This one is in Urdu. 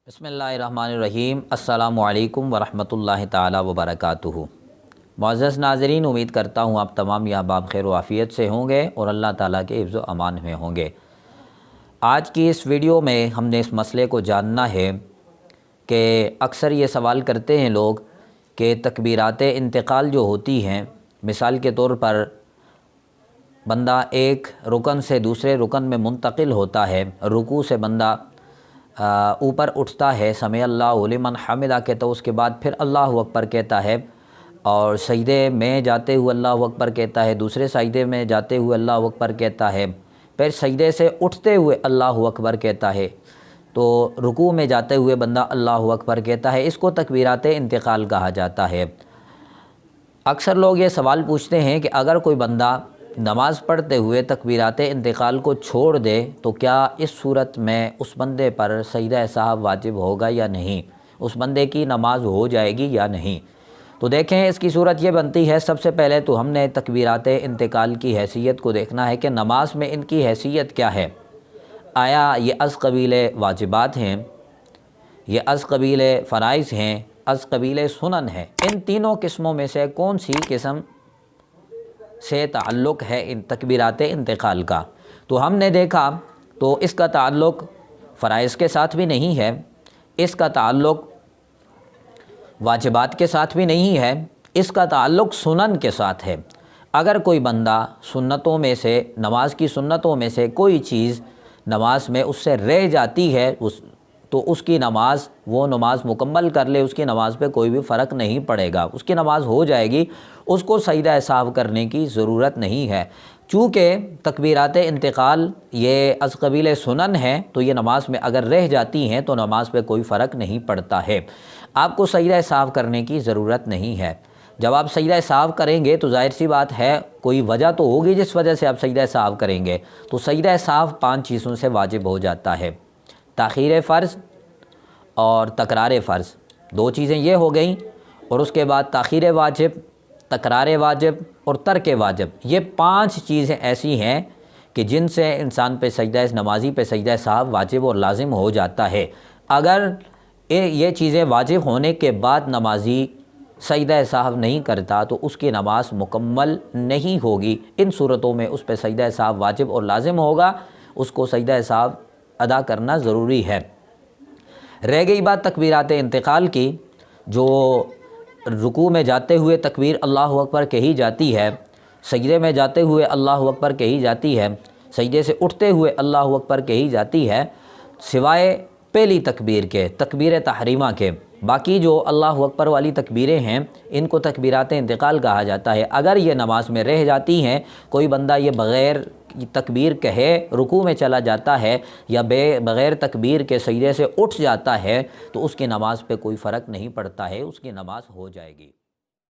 بسم اللہ الرحمن الرحیم۔ السلام علیکم ورحمۃ اللہ تعالی وبرکاتہ۔ معزز ناظرین، امید کرتا ہوں آپ تمام احباب خیر و عافیت سے ہوں گے اور اللہ تعالیٰ کے حفظ و امان میں ہوں گے۔ آج کی اس ویڈیو میں ہم نے اس مسئلے کو جاننا ہے کہ اکثر یہ سوال کرتے ہیں لوگ کہ تکبیرات انتقال جو ہوتی ہیں، مثال کے طور پر بندہ ایک رکن سے دوسرے رکن میں منتقل ہوتا ہے، رکوع سے بندہ اوپر اٹھتا ہے، سمع اللہ لمن حمدہ کہتا ہے، اس کے بعد پھر اللہ اکبر کہتا ہے، اور سجدے میں جاتے ہوئے اللہ اکبر کہتا ہے، دوسرے سجدے میں جاتے ہوئے اللہ اکبر کہتا ہے، پھر سجدے سے اٹھتے ہوئے اللہ اکبر کہتا ہے، تو رکوع میں جاتے ہوئے بندہ اللہ اکبر کہتا ہے۔ اس کو تکبیرات انتقال کہا جاتا ہے۔ اکثر لوگ یہ سوال پوچھتے ہیں کہ اگر کوئی بندہ نماز پڑھتے ہوئے تکبیرات انتقال کو چھوڑ دے تو کیا اس صورت میں اس بندے پر سجدہ سہو واجب ہوگا یا نہیں، اس بندے کی نماز ہو جائے گی یا نہیں؟ تو دیکھیں، اس کی صورت یہ بنتی ہے، سب سے پہلے تو ہم نے تکبیرات انتقال کی حیثیت کو دیکھنا ہے کہ نماز میں ان کی حیثیت کیا ہے۔ آیا یہ از قبیل واجبات ہیں، یہ از قبیل فرائض ہیں، از قبیل سنن ہے؟ ان تینوں قسموں میں سے کون سی قسم سے تعلق ہے ان تکبیرات انتقال کا؟ تو ہم نے دیکھا تو اس کا تعلق فرائض کے ساتھ بھی نہیں ہے، اس کا تعلق واجبات کے ساتھ بھی نہیں ہے، اس کا تعلق سنن کے ساتھ ہے۔ اگر کوئی بندہ سنتوں میں سے، نماز کی سنتوں میں سے کوئی چیز نماز میں اس سے رہ جاتی ہے تو اس کی نماز، وہ نماز مکمل کر لے، اس کی نماز پہ کوئی بھی فرق نہیں پڑے گا، اس کی نماز ہو جائے گی، اس کو سجدہ سہو کرنے کی ضرورت نہیں ہے۔ چونکہ تکبیرات انتقال یہ از قبیل سنن ہے تو یہ نماز میں اگر رہ جاتی ہیں تو نماز پہ کوئی فرق نہیں پڑتا ہے، آپ کو سجدہ سہو کرنے کی ضرورت نہیں ہے۔ جب آپ سجدہ سہو کریں گے تو ظاہر سی بات ہے کوئی وجہ تو ہوگی جس وجہ سے آپ سجدہ سہو کریں گے، تو سجدہ سہو 5 چیزوں سے واجب ہو جاتا ہے: تاخیر فرض اور تکرار فرض، 2 چیزیں یہ ہو گئیں، اور اس کے بعد تاخیر واجب، تکرار واجب اور ترک واجب، یہ 5 چیزیں ایسی ہیں کہ جن سے انسان پہ نمازی پہ سجدہ سہو واجب اور لازم ہو جاتا ہے۔ اگر یہ چیزیں واجب ہونے کے بعد نمازی سجدہ سہو نہیں کرتا تو اس کی نماز مکمل نہیں ہوگی۔ ان صورتوں میں اس پہ سجدہ سہو واجب اور لازم ہوگا، اس کو سجدہ سہو ادا کرنا ضروری ہے۔ رہ گئی بات تکبیرات انتقال کی، جو رکوع میں جاتے ہوئے تکبیر اللہ اکبر کہی جاتی ہے، سجدے میں جاتے ہوئے اللہ اکبر کہی جاتی ہے، سجدے سے اٹھتے ہوئے اللہ اکبر کہی جاتی ہے، سوائے پہلی تکبیر کے، تکبیر تحریمہ کے، باقی جو اللہ اکبر والی تکبیریں ہیں ان کو تکبیرات انتقال کہا جاتا ہے۔ اگر یہ نماز میں رہ جاتی ہیں، کوئی بندہ یہ بغیر تکبیر کہے رکوع میں چلا جاتا ہے یا بغیر تکبیر کے سجدے سے اٹھ جاتا ہے تو اس کی نماز پہ کوئی فرق نہیں پڑتا ہے، اس کی نماز ہو جائے گی۔